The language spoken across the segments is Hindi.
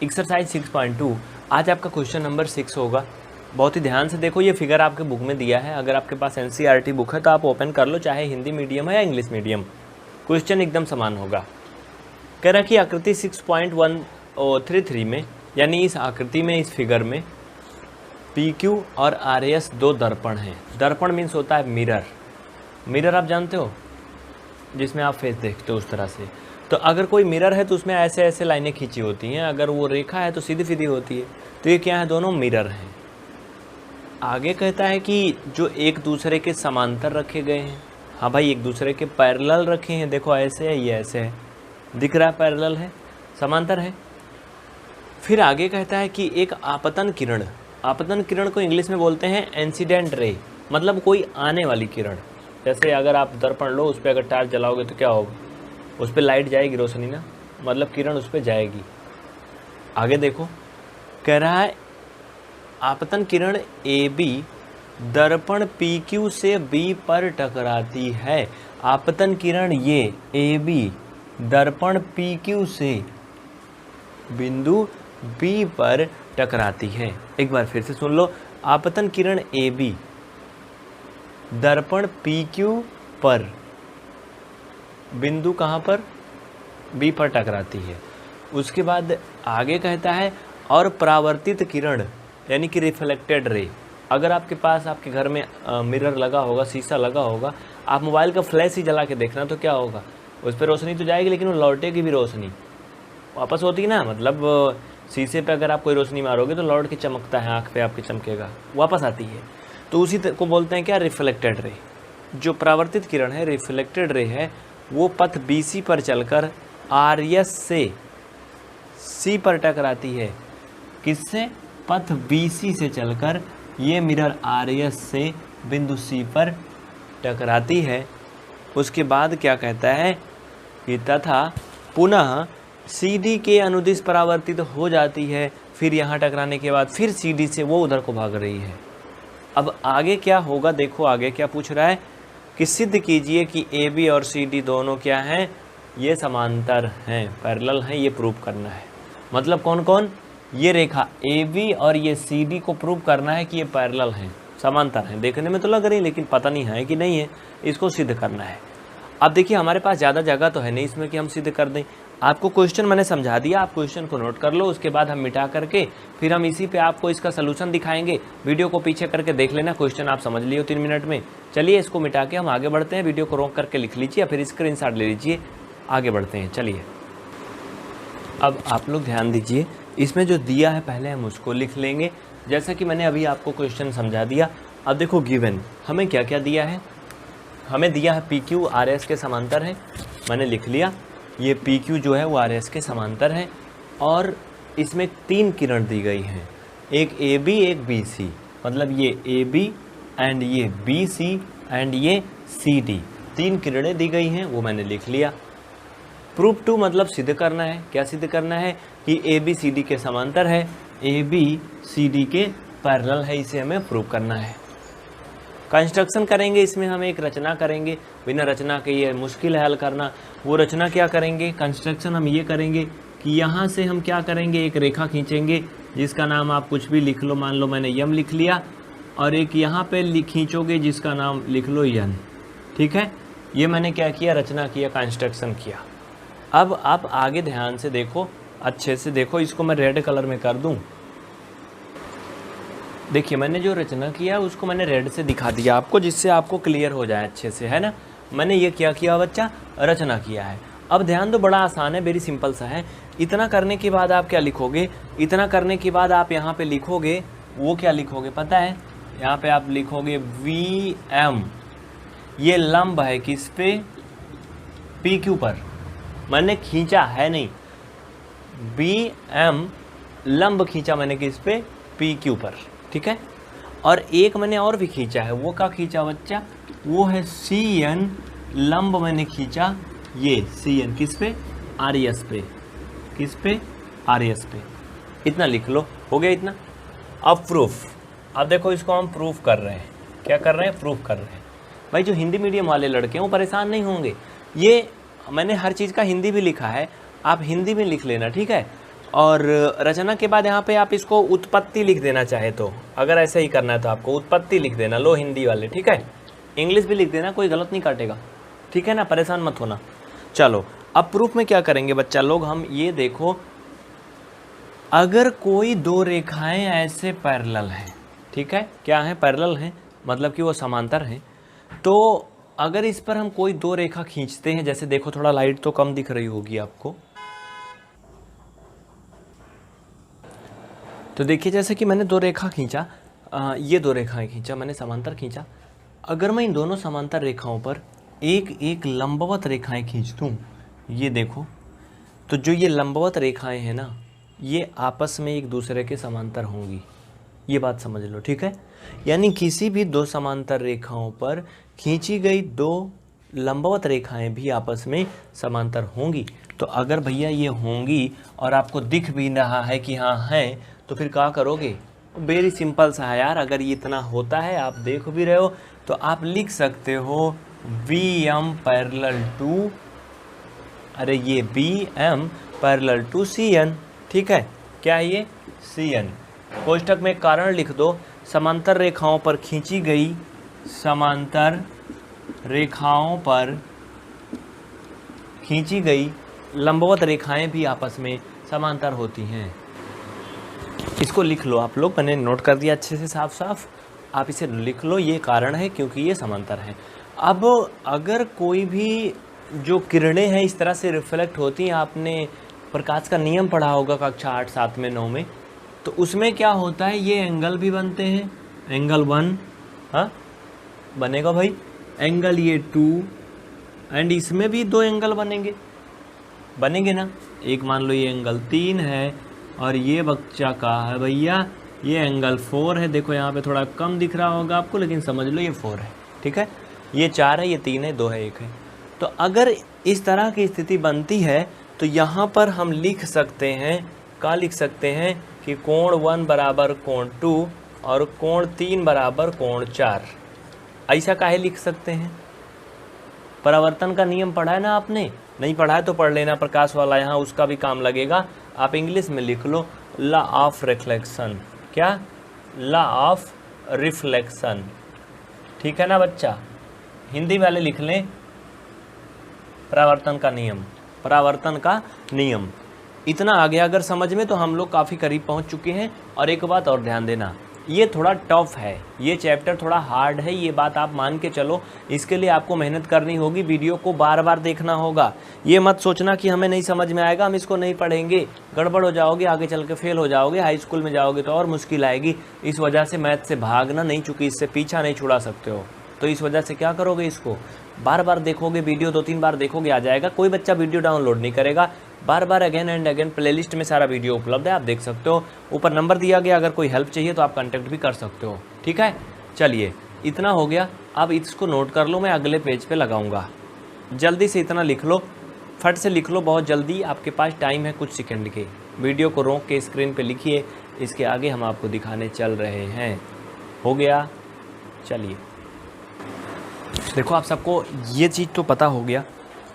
एक्सरसाइज 6.2 आज आपका क्वेश्चन नंबर 6 होगा। बहुत ही ध्यान से देखो, ये फिगर आपके बुक में दिया है। अगर आपके पास एनसीईआरटी बुक है तो आप ओपन कर लो, चाहे हिंदी मीडियम है या इंग्लिश मीडियम, क्वेश्चन एकदम समान होगा। कह रहा कि आकृति 6.133 में, यानी इस आकृति में, इस फिगर में PQ और RS दो दर्पण हैं। दर्पण मीन्स होता है मिरर। मिरर आप जानते हो, जिसमें आप फेस देखते हो उस तरह से। तो अगर कोई मिरर है तो उसमें ऐसे ऐसे लाइनें खींची होती हैं, अगर वो रेखा है तो सीधी सीधी होती है। तो ये क्या है, दोनों मिरर हैं। आगे कहता है कि जो एक दूसरे के समांतर रखे गए हैं। हाँ भाई, एक दूसरे के पैरेलल रखे हैं। देखो ऐसे है, ये ऐसे है, दिख रहा है पैरेलल है, समांतर है। फिर आगे कहता है कि एक आपतन किरण, आपतन किरण को इंग्लिश में बोलते हैं इंसिडेंट रे, मतलब कोई आने वाली किरण। जैसे अगर आप दर्पण लो, उस पर अगर टार्च जलाओगे तो क्या होगा, उस पर लाइट जाएगी, रोशनी ना, मतलब किरण उस पर जाएगी। आगे देखो, कह रहा है आपतन किरण AB दर्पण PQ से B पर टकराती है। आपतन किरण ये AB दर्पण PQ से बिंदु B पर टकराती है। एक बार फिर से सुन लो, आपतन किरण AB दर्पण PQ पर बिंदु कहाँ पर, B पर टकराती है। उसके बाद आगे कहता है और परावर्तित किरण, यानी कि रिफ्लेक्टेड रे। अगर आपके पास आपके घर में मिरर लगा होगा, शीशा लगा होगा, आप मोबाइल का फ्लैश ही जला के देखना तो क्या होगा, उस पर रोशनी तो जाएगी लेकिन वो लौटेगी भी रोशनी, वापस होती है ना। मतलब शीशे पे अगर आप कोई रोशनी मारोगे तो लौट के चमकता है, आँख पे आपके चमकेगा, वापस आती है। तो उसी को बोलते हैं क्या, रिफ्लेक्टेड रे। जो परावर्तित किरण है, रिफ्लेक्टेड रे है, वो पथ BC पर चलकर RS से C पर टकराती है। किससे, पथ BC से चलकर ये मिरर RS से बिंदु C पर टकराती है। उसके बाद क्या कहता है कि तथा पुनः CD के अनुदिश परावर्तित हो जाती है। फिर यहाँ टकराने के बाद फिर CD से वो उधर को भाग रही है। अब आगे क्या होगा, देखो आगे क्या पूछ रहा है कि सिद्ध कीजिए कि AB और CD दोनों क्या हैं, ये समांतर हैं, पैरेलल हैं, ये प्रूव करना है। मतलब कौन कौन, ये रेखा AB और ये CD को प्रूव करना है कि ये पैरेलल हैं, समांतर हैं। देखने में तो लग रही, लेकिन पता नहीं है कि नहीं है, इसको सिद्ध करना है। अब देखिए, हमारे पास ज़्यादा जगह तो है नहीं इसमें कि हम सिद्ध कर दें। आपको क्वेश्चन मैंने समझा दिया, आप क्वेश्चन को नोट कर लो, उसके बाद हम मिटा करके फिर हम इसी पे आपको इसका सलूशन दिखाएंगे। वीडियो को पीछे करके देख लेना, क्वेश्चन आप समझ लियो 3 मिनट में। चलिए इसको मिटा के हम आगे बढ़ते हैं। वीडियो को रोक करके लिख लीजिए या फिर स्क्रीनशॉट ले लीजिए, आगे बढ़ते हैं। चलिए अब आप लोग ध्यान दीजिए, इसमें जो दिया है पहले हम उसको लिख लेंगे, जैसा कि मैंने अभी आपको क्वेश्चन समझा दिया। अब देखो गिवन हमें क्या क्या दिया है, हमें दिया है PQ RS के समांतर है, मैंने लिख लिया। ये PQ जो है वो RS के समांतर है, और इसमें 3 किरण दी गई हैं, एक AB एक BC, मतलब ये AB एंड ये BC एंड ये CD, 3 किरणें दी गई हैं, वो मैंने लिख लिया। प्रूव टू मतलब सिद्ध करना है। क्या सिद्ध करना है कि AB CD के समांतर है, AB CD के पैरेलल है, इसे हमें प्रूव करना है। कंस्ट्रक्शन करेंगे, इसमें हम एक रचना करेंगे, बिना रचना के ये मुश्किल है हल करना। वो रचना क्या करेंगे, कंस्ट्रक्शन हम ये करेंगे कि यहाँ से हम क्या करेंगे, एक रेखा खींचेंगे जिसका नाम आप कुछ भी लिख लो, मान लो मैंने यम लिख लिया, और एक यहाँ पे खींचोगे जिसका नाम लिख लो यन। ठीक है, ये मैंने क्या किया, रचना किया, कंस्ट्रक्शन किया। अब आप आगे ध्यान से देखो, अच्छे से देखो, इसको मैं रेड कलर में कर दूँ। देखिए मैंने जो रचना किया उसको मैंने रेड से दिखा दिया आपको, जिससे आपको क्लियर हो जाए अच्छे से, है ना। मैंने ये क्या किया बच्चा, रचना किया है। अब ध्यान दो, बड़ा आसान है, वेरी सिंपल सा है। इतना करने के बाद आप क्या लिखोगे, इतना करने के बाद आप यहाँ पे लिखोगे, वो क्या लिखोगे पता है, यहाँ पे आप लिखोगे VM। ये लंब है किस पे, PQ पर, मैंने खींचा है नहीं, BM लंब खींचा मैंने किस पे, PQ पर। ठीक है, और एक मैंने और भी खींचा है, वो क्या खींचा बच्चा, वो है CN लंब मैंने खींचा, ये CN किस पे, RS पे, किस पे, RS पे। इतना लिख लो, हो गया इतना। अब प्रूफ, अब देखो इसको हम प्रूफ कर रहे हैं, क्या कर रहे हैं, प्रूफ कर रहे हैं। भाई जो हिंदी मीडियम वाले लड़के हैं वो परेशान नहीं होंगे, ये मैंने हर चीज़ का हिंदी भी लिखा है, आप हिंदी में लिख लेना, ठीक है। और रचना के बाद यहाँ पे आप इसको उत्पत्ति लिख देना चाहे तो, अगर ऐसे ही करना है तो आपको उत्पत्ति लिख देना, लो हिंदी वाले, ठीक है। इंग्लिश भी लिख देना, कोई गलत नहीं काटेगा, ठीक है ना, परेशान मत होना। चलो अब प्रूफ में क्या करेंगे बच्चा लोग, हम ये देखो, अगर कोई दो रेखाएं ऐसे पैरेलल हैं, ठीक है, क्या है, पैरेलल हैं, मतलब कि वो समांतर हैं, तो अगर इस पर हम कोई दो रेखा खींचते हैं, जैसे देखो थोड़ा लाइट तो कम दिख रही होगी आपको, तो देखिए जैसे कि मैंने दो रेखा खींचा, ये दो रेखाएं खींचा मैंने, समांतर खींचा, अगर मैं इन दोनों समांतर रेखाओं पर एक एक लंबवत रेखाएं खींच दूँ, ये देखो, तो जो ये लंबवत रेखाएं हैं ना, ये आपस में एक दूसरे के समांतर होंगी, ये बात समझ लो, ठीक है। यानी किसी भी दो समांतर रेखाओं पर खींची गई दो लंबवत रेखाएं भी आपस में समांतर होंगी। तो अगर भैया ये होंगी और आपको दिख भी रहा है कि हाँ हैं, तो फिर क्या करोगे, वेरी सिंपल सा है यार, अगर ये इतना होता है, आप देख भी रहे हो, तो आप लिख सकते हो VM पैरेलल टू, अरे ये BM पैरेलल टू CN, ठीक है, क्या है ये, CN। कोष्ठक में कारण लिख दो, समांतर रेखाओं पर खींची गई, समांतर रेखाओं पर खींची गई लंबवत रेखाएं भी आपस में समांतर होती हैं। इसको लिख लो आप लोग, मैंने नोट कर दिया अच्छे से साफ साफ, आप इसे लिख लो, ये कारण है क्योंकि ये समांतर है। अब अगर कोई भी जो किरणें हैं इस तरह से रिफ्लेक्ट होती हैं, आपने प्रकाश का नियम पढ़ा होगा कक्षा 8, 7 में, 9 में, तो उसमें क्या होता है, ये एंगल भी बनते हैं, एंगल 1, हाँ बनेगा भाई, एंगल ये 2, एंड इसमें भी दो एंगल बनेंगे ना, एक मान लो ये एंगल 3 है, और ये बच्चा का है भैया, ये एंगल 4 है, देखो यहाँ पे थोड़ा कम दिख रहा होगा आपको, लेकिन समझ लो ये 4 है, ठीक है, ये 4 है, ये 3 है, 2 है, 1 है। तो अगर इस तरह की स्थिति बनती है, तो यहाँ पर हम लिख सकते हैं, क्या लिख सकते हैं कि कोण 1 बराबर कोण 2 और कोण 3 बराबर कोण 4, ऐसा काहे लिख सकते हैं, परावर्तन का नियम पढ़ा है ना आपने, नहीं पढ़ा है तो पढ़ लेना, प्रकाश वाला यहाँ उसका भी काम लगेगा, आप इंग्लिश में लिख लो लॉ ऑफ रिफ्लेक्शन, क्या, लॉ ऑफ रिफ्लेक्शन, ठीक है ना बच्चा, हिंदी वाले लिख लें परावर्तन का नियम, परावर्तन का नियम। इतना आ गया अगर समझ में, तो हम लोग काफ़ी करीब पहुंच चुके हैं। और एक बात और ध्यान देना, ये थोड़ा टफ है, ये चैप्टर थोड़ा हार्ड है, ये बात आप मान के चलो, इसके लिए आपको मेहनत करनी होगी, वीडियो को बार बार देखना होगा, ये मत सोचना कि हमें नहीं समझ में आएगा, हम इसको नहीं पढ़ेंगे, गड़बड़ हो जाओगे, आगे चल के फेल हो जाओगे, हाई स्कूल में जाओगे तो और मुश्किल आएगी। इस वजह से मैथ से भागना नहीं, चूँकि इससे पीछा नहीं छुड़ा सकते हो, तो इस वजह से क्या करोगे, इसको बार बार देखोगे, वीडियो 2-3 बार देखोगे, आ जाएगा। कोई बच्चा वीडियो डाउनलोड नहीं करेगा, बार बार अगेन एंड अगेन प्लेलिस्ट में सारा वीडियो उपलब्ध है, आप देख सकते हो, ऊपर नंबर दिया गया, अगर कोई हेल्प चाहिए तो आप कांटेक्ट भी कर सकते हो, ठीक है। चलिए इतना हो गया, अब इसको नोट कर लो, मैं अगले पेज पे लगाऊंगा, जल्दी से इतना लिख लो, फट से लिख लो, बहुत जल्दी, आपके पास टाइम है कुछ सेकंड के, वीडियो को रोक के स्क्रीन पे लिखिए, इसके आगे हम आपको दिखाने चल रहे हैं। हो गया, चलिए देखो, आप सबको ये चीज़ तो पता हो गया,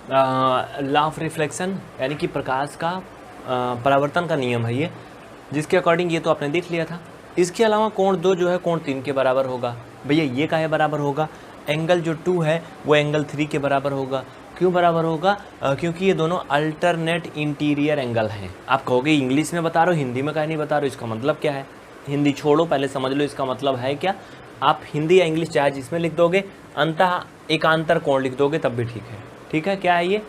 लॉ ऑफ रिफ्लेक्शन यानी कि प्रकाश का परावर्तन का नियम है ये, जिसके अकॉर्डिंग ये तो आपने देख लिया था। इसके अलावा कोण 2 जो है कोण 3 के बराबर होगा, भैया ये काहे बराबर होगा, एंगल जो 2 है वो एंगल 3 के बराबर होगा। क्यों बराबर होगा, क्योंकि ये दोनों अल्टरनेट इंटीरियर एंगल हैं। आप कहोगे इंग्लिश में बता रहे हो, हिंदी में काहे नहीं बता रहे हो, इसका मतलब क्या है, हिंदी छोड़ो, पहले समझ लो इसका मतलब है क्या। आप हिंदी या इंग्लिश चाहे जिसमें लिख दोगे, अंतः एकांतर कोण लिख दोगे तब भी ठीक है, ठीक है। क्या है ये,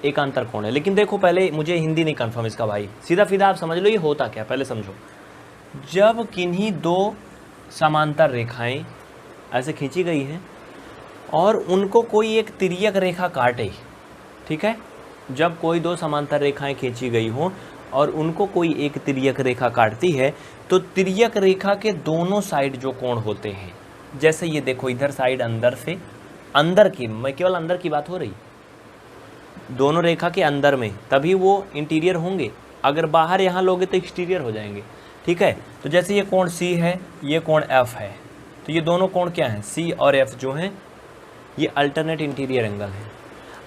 एकांतर कोण है। लेकिन देखो पहले मुझे हिंदी नहीं कंफर्म इसका भाई, सीधा सीधा आप समझ लो ये होता क्या, पहले समझो। जब किन्हीं दो समांतर रेखाएं ऐसे खींची गई हैं और उनको कोई एक तिर्यक रेखा काटे, ठीक है, जब कोई दो समांतर रेखाएं खींची गई हों और उनको कोई एक तिर्यक रेखा काटती है, तो तिर्यक रेखा के दोनों साइड जो कोण होते हैं, जैसे ये देखो इधर साइड अंदर से, अंदर की, मैं केवल अंदर की बात हो रही, दोनों रेखा के अंदर में, तभी वो इंटीरियर होंगे, अगर बाहर यहाँ लोगे तो एक्सटीरियर हो जाएंगे, ठीक है। तो जैसे ये कोण C है, ये कोण F है, तो ये दोनों कोण क्या हैं, C और F जो हैं, ये अल्टरनेट इंटीरियर एंगल है।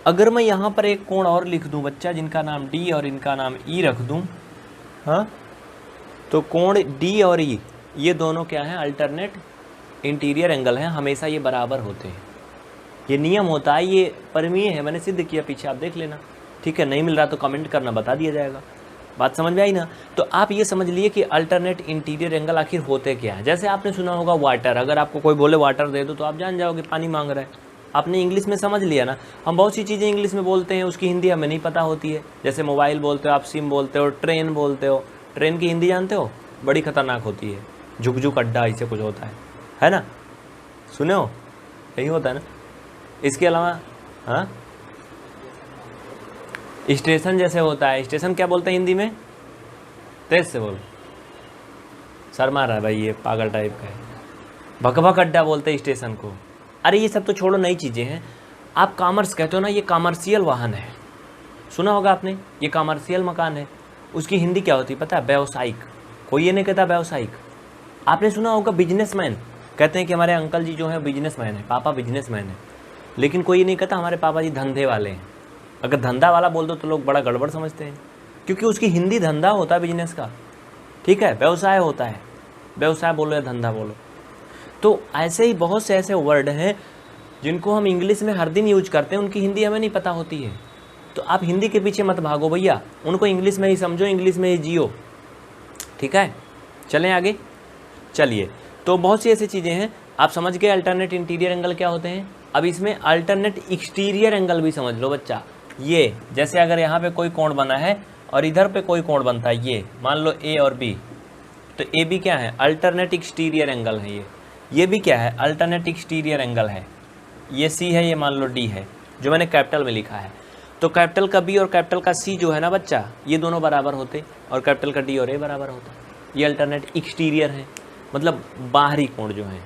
अगर मैं यहाँ पर एक कोण और लिख दूँ बच्चा, जिनका नाम D और इनका नाम E रख दूँ, हाँ, तो कोण डी और ई ये दोनों क्या हैं, अल्टरनेट इंटीरियर एंगल हैं, हमेशा ये बराबर होते हैं। ये नियम होता है, ये परमीय है, मैंने सिद्ध किया पीछे, आप देख लेना। ठीक है, नहीं मिल रहा तो कमेंट करना, बता दिया जाएगा। बात समझ में आई ना। तो आप ये समझ लिए कि अल्टरनेट इंटीरियर एंगल आखिर होते क्या है। जैसे आपने सुना होगा वाटर, अगर आपको कोई बोले वाटर दे दो तो आप जान जाओगे पानी मांग रहा है। आपने इंग्लिश में समझ लिया ना। हम बहुत सी चीज़ें इंग्लिश में बोलते हैं, उसकी हिंदी हमें नहीं पता होती है। जैसे मोबाइल बोलते हो आप, सिम बोलते हो, ट्रेन बोलते हो, ट्रेन की हिंदी जानते हो, बड़ी खतरनाक होती है, झुक अड्डा ऐसे कुछ होता है ना, सुने हो, यही होता है ना। इसके अलावा हाँ, स्टेशन जैसे होता है, स्टेशन क्या बोलते हैं हिंदी में, तेज से बोलो, शर्मा रहा है भाई, ये पागल टाइप का है। भकभक अड्डा बोलते हैं स्टेशन को। अरे ये सब तो छोड़ो, नई चीज़ें हैं। आप कॉमर्स कहते हो ना, ये कॉमर्शियल वाहन है, सुना होगा आपने, ये कॉमर्शियल मकान है। उसकी हिंदी क्या होती है पता है, व्यावसायिक। कोई ये नहीं कहता व्यावसायिक। आपने सुना होगा बिजनेसमैन, कहते हैं कि हमारे अंकल जी जो है बिजनेसमैन है, पापा बिजनेसमैन है। लेकिन कोई ये नहीं कहता हमारे पापा जी धंधे वाले हैं। अगर धंधा वाला बोल दो तो लोग बड़ा गड़बड़ समझते हैं, क्योंकि उसकी हिंदी धंधा होता है बिजनेस का। ठीक है, व्यवसाय होता है, व्यवसाय बोलो या धंधा बोलो। तो ऐसे ही बहुत से ऐसे वर्ड हैं जिनको हम इंग्लिश में हर दिन यूज करते हैं, उनकी हिंदी हमें नहीं पता होती है। तो आप हिंदी के पीछे मत भागो भैया, उनको इंग्लिश में ही समझो, इंग्लिश में ही जियो। ठीक है, चलें आगे। चलिए, तो बहुत सी ऐसी चीज़ें हैं, आप समझ गए अल्टरनेट इंटीरियर एंगल क्या होते हैं। अब इसमें अल्टरनेट एक्सटीरियर एंगल भी समझ लो बच्चा। ये जैसे अगर यहाँ पे कोई कोण बना है और इधर पे कोई कोण बनता है, ये मान लो ए और बी, तो ए बी क्या है, अल्टरनेट एक्सटीरियर एंगल है। ये भी क्या है, अल्टरनेट एक्सटीरियर एंगल है। ये सी है, ये मान लो डी है, जो मैंने कैपिटल में लिखा है। तो कैपिटल का बी और कैपिटल का सी जो है ना बच्चा, ये दोनों बराबर होते, और कैपिटल का डी और ए बराबर होता। ये अल्टरनेट एक्सटीरियर है, मतलब बाहरी कोण जो है।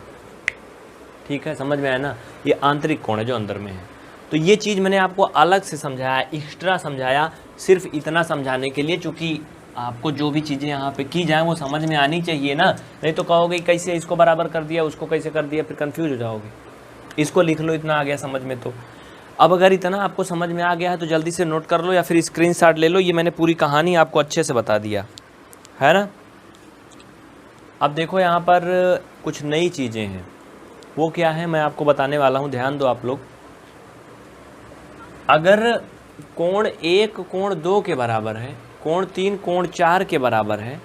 ठीक है, समझ में आया ना, ये आंतरिक कोण है जो अंदर में है। तो ये चीज़ मैंने आपको अलग से समझाया, एक्स्ट्रा समझाया, सिर्फ इतना समझाने के लिए, चूँकि आपको जो भी चीज़ें यहाँ पे की जाए वो समझ में आनी चाहिए ना। नहीं तो कहोगे कैसे इसको बराबर कर दिया, उसको कैसे कर दिया, फिर कंफ्यूज हो जाओगे। इसको लिख लो, इतना आ गया समझ में। तो अब अगर इतना आपको समझ में आ गया है तो जल्दी से नोट कर लो या फिर स्क्रीनशॉट ले लो। ये मैंने पूरी कहानी आपको अच्छे से बता दिया है ना। अब देखो यहाँ पर कुछ नई चीज़ें हैं, वो क्या है मैं आपको बताने वाला हूँ, ध्यान दो आप लोग। अगर कोण 1 कोण 2 के बराबर है, कोण 3 कोण 4 के बराबर है,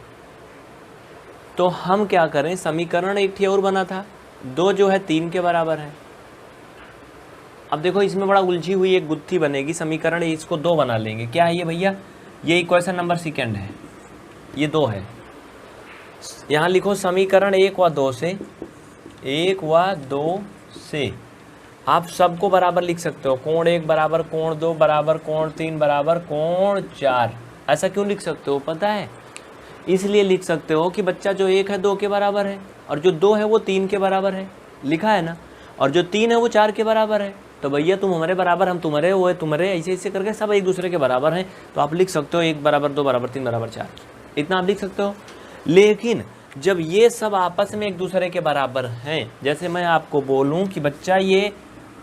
तो हम क्या करें, समीकरण एक और बना था, 2 जो है 3 के बराबर है। अब देखो इसमें बड़ा उलझी हुई एक गुत्थी बनेगी, समीकरण इसको 2 बना लेंगे। क्या है ये भैया, ये इक्वेशन नंबर सेकंड है, ये 2 है। यहाँ लिखो समीकरण 1 व 2 से, 1 व 2 से आप सबको बराबर लिख सकते हो। कोण 1 बराबर कोण 2 बराबर कोण 3 बराबर कोण 4। ऐसा क्यों लिख सकते हो पता है, इसलिए लिख सकते हो कि बच्चा जो 1 है 2 के बराबर है, और जो 2 है वो 3 के बराबर है, लिखा है ना, और जो 3 है वो 4 के बराबर है। तो भैया तुम हमारे बराबर, हम तुम्हारे, वो है तुम्हारे, ऐसे ऐसे करके सब एक दूसरे के बराबर हैं। तो आप लिख सकते हो 1 बराबर 2 बराबर 3 बराबर 4, इतना आप लिख सकते हो। लेकिन जब ये सब आपस में एक दूसरे के बराबर हैं, जैसे मैं आपको बोलूँ कि बच्चा ये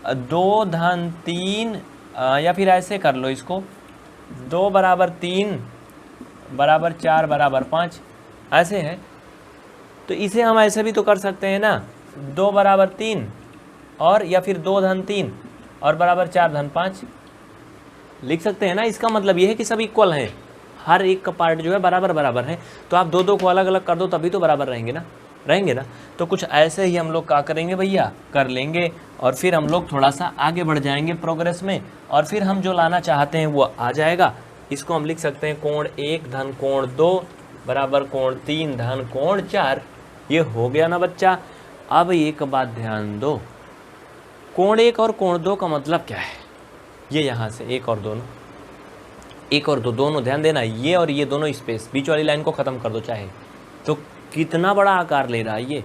2 धन 3, या फिर ऐसे कर लो इसको, 2 बराबर 3 बराबर 4 बराबर 5, ऐसे है। तो इसे हम ऐसे भी तो कर सकते हैं ना, 2 बराबर 3 और या फिर 2 धन 3 और बराबर 4 धन 5 लिख सकते हैं ना। इसका मतलब ये है कि सब इक्वल हैं, हर एक का पार्ट जो है बराबर बराबर है। तो आप 2 को अलग अलग कर दो तभी तो बराबर रहेंगे ना, रहेंगे ना। तो कुछ ऐसे ही हम लोग क्या करेंगे भैया, कर लेंगे, और फिर हम लोग थोड़ा सा आगे बढ़ जाएंगे प्रोग्रेस में, और फिर हम जो लाना चाहते हैं वो आ जाएगा। इसको हम लिख सकते हैं कोण 1 धन कोण 2 बराबर कोण 3 धन कोण 4। ये हो गया ना बच्चा। अब एक बात ध्यान दो, कोण 1 और कोण 2 का मतलब क्या है, ये यहाँ से 1 और 2 दोनों ध्यान देना, ये और ये दोनों स्पेस, बीच वाली लाइन को ख़त्म कर दो चाहे। तो कितना बड़ा आकार ले रहा है ये,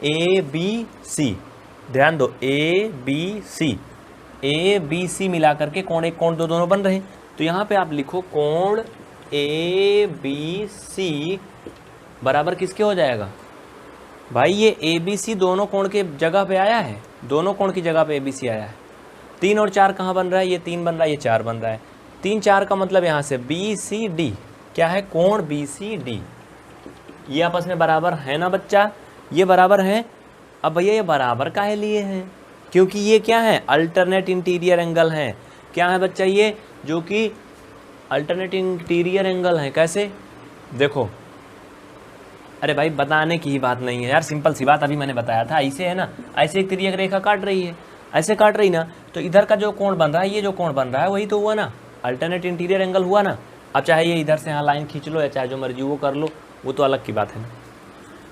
ABC, ध्यान दो, ABC मिला करके कोण 1 कोण 2 दोनों बन रहे हैं। तो यहाँ पे आप लिखो कोण ABC बराबर किसके हो जाएगा भाई, ये ABC दोनों कोण के जगह पे आया है, दोनों कोण की जगह पे ABC आया है। 3 और 4 कहाँ बन रहा है, ये 3 बन रहा है, ये 4 बन रहा है। 3 4 का मतलब यहाँ से BCD, क्या है, कोण BCD, ये आपस में बराबर है ना बच्चा, ये बराबर है। अब भैया ये बराबर काहे लिए हैं, क्योंकि ये क्या है, अल्टरनेट इंटीरियर एंगल है। क्या है बच्चा ये, जो कि अल्टरनेट इंटीरियर एंगल है। कैसे, देखो, अरे भाई बताने की ही बात नहीं है यार, सिंपल सी बात अभी मैंने बताया था। ऐसे है ना, ऐसे एक तिर्यक रेखा काट रही है, ऐसे काट रही ना, तो इधर का जो कोण बन रहा है, ये जो कोण बन रहा है वही तो हुआ ना, अल्टरनेट इंटीरियर एंगल हुआ ना। अब चाहे ये इधर से यहाँ लाइन खींच लो या चाहे जो मर्जी वो कर लो, वो तो अलग की बात है ना।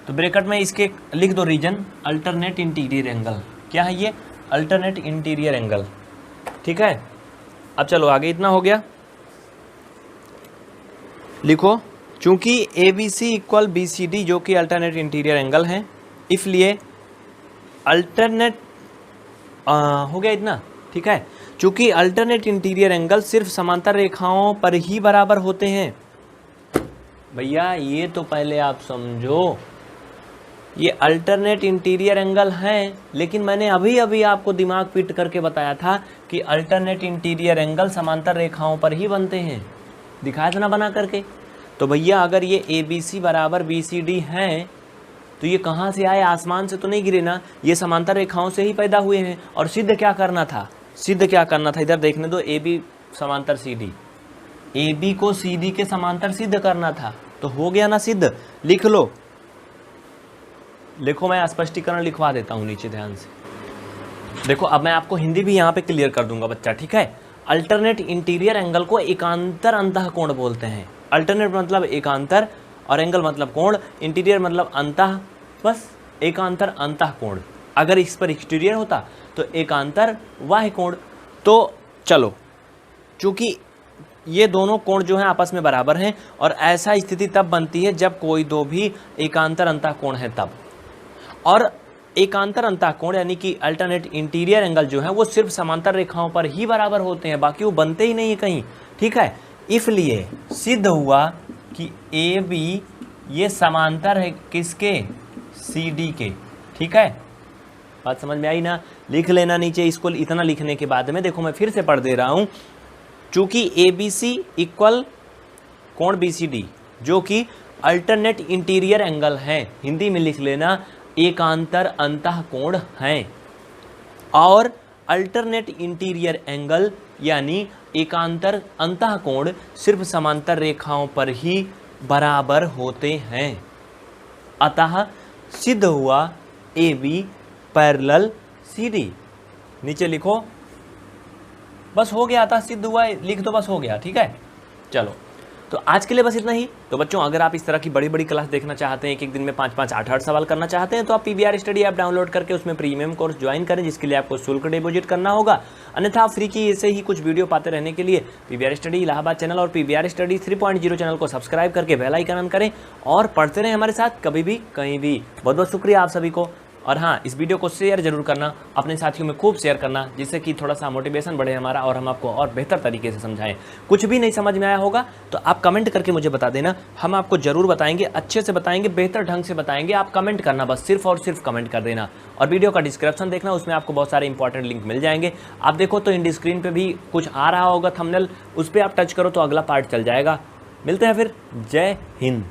तो ब्रैकेट में इसके लिख दो रीजन अल्टरनेट इंटीरियर एंगल। क्या है ये, अल्टरनेट इंटीरियर एंगल, ठीक है। अब चलो आगे, इतना हो गया, लिखो, चूंकि ABC इक्वल BCD जो कि अल्टरनेट इंटीरियर एंगल है, इसलिए अल्टरनेट हो गया इतना, ठीक है। चूंकि अल्टरनेट इंटीरियर एंगल सिर्फ समांतर रेखाओं पर ही बराबर होते हैं। भैया ये तो पहले आप समझो, ये अल्टरनेट इंटीरियर एंगल हैं, लेकिन मैंने अभी अभी आपको दिमाग फिट करके बताया था कि अल्टरनेट इंटीरियर एंगल समांतर रेखाओं पर ही बनते हैं, दिखाया था ना बना करके। तो भैया अगर ये ABC बराबर BCD हैं, तो ये कहाँ से आए, आसमान से तो नहीं गिरे ना, ये समांतर रेखाओं से ही पैदा हुए हैं। और सिद्ध क्या करना था, सिद्ध क्या करना था, इधर देखने दो, AB समांतर CD, AB को CD के समांतर सिद्ध करना था, तो हो गया ना सिद्ध। लिख लो, देखो मैं स्पष्टीकरण लिखवा देता हूँ नीचे, ध्यान से देखो। अब मैं आपको हिंदी भी यहाँ पे क्लियर कर दूंगा बच्चा, ठीक है। अल्टरनेट इंटीरियर एंगल को एकांतर अंतः कोण बोलते हैं। अल्टरनेट मतलब एकांतर और एंगल मतलब कोण, इंटीरियर मतलब अंतः, बस एकांतर अंतः कोण। अगर इस पर एक्सटीरियर होता तो एकांतर बाह्य कोण। तो चलो, चूंकि ये दोनों कोण जो हैं आपस में बराबर हैं, और ऐसा स्थिति तब बनती है जब कोई दो भी एकांतर अंतः कोण है तब। और एकांतर अंतः कोण यानी कि अल्टरनेट इंटीरियर एंगल जो है वो सिर्फ समांतर रेखाओं पर ही बराबर होते हैं, बाकी वो बनते ही नहीं है कहीं, ठीक है। इसलिए सिद्ध हुआ कि AB ये समांतर है किसके, CD के, ठीक है। बात समझ में आई ना, लिख लेना नीचे इसको। इतना लिखने के बाद में देखो मैं फिर से पढ़ दे रहा हूं, चूंकि ABC इक्वल कोण BCD जो कि अल्टरनेट इंटीरियर एंगल है, हिंदी में लिख लेना एकांतर अंतः कोण हैं, और अल्टरनेट इंटीरियर एंगल यानी एकांतर अंतः कोण सिर्फ समांतर रेखाओं पर ही बराबर होते हैं। अतः सिद्ध हुआ AB पैरेलल CD। नीचे लिखो, बस हो गया, अतः सिद्ध हुआ लिख दो, बस हो गया, ठीक है। चलो, तो आज के लिए बस इतना ही। तो बच्चों अगर आप इस तरह की बड़ी बड़ी क्लास देखना चाहते हैं, एक दिन में 5-5, 8-8 सवाल करना चाहते हैं, तो आप PVR स्टडी ऐप डाउनलोड करके उसमें प्रीमियम कोर्स ज्वाइन करें, जिसके लिए आपको शुल्क डिपॉजिट करना होगा। अन्यथा फ्री की ऐसे ही कुछ वीडियो पाते रहने के लिए PVR स्टडी इलाहाबाद चैनल और PVR स्टडी 3.0 चैनल को सब्सक्राइब करके बेल आइकन ऑन करें और पढ़ते रहें हमारे साथ कभी भी कहीं भी। बहुत बहुत शुक्रिया आप सभी को। और हाँ, इस वीडियो को शेयर जरूर करना, अपने साथियों में खूब शेयर करना, जिससे कि थोड़ा सा मोटिवेशन बढ़े हमारा और हम आपको और बेहतर तरीके से समझाएं। कुछ भी नहीं समझ में आया होगा तो आप कमेंट करके मुझे बता देना, हम आपको जरूर बताएंगे, अच्छे से बताएंगे, बेहतर ढंग से बताएंगे। आप कमेंट करना, बस सिर्फ और सिर्फ कमेंट कर देना। और वीडियो का डिस्क्रिप्शन देखना, उसमें आपको बहुत सारे इंपॉर्टेंट लिंक मिल जाएंगे। आप देखो तो इंड स्क्रीन पर भी कुछ आ रहा होगा थंबनेल, उस पर आप टच करो तो अगला पार्ट चल जाएगा। मिलते हैं फिर, जय हिंद।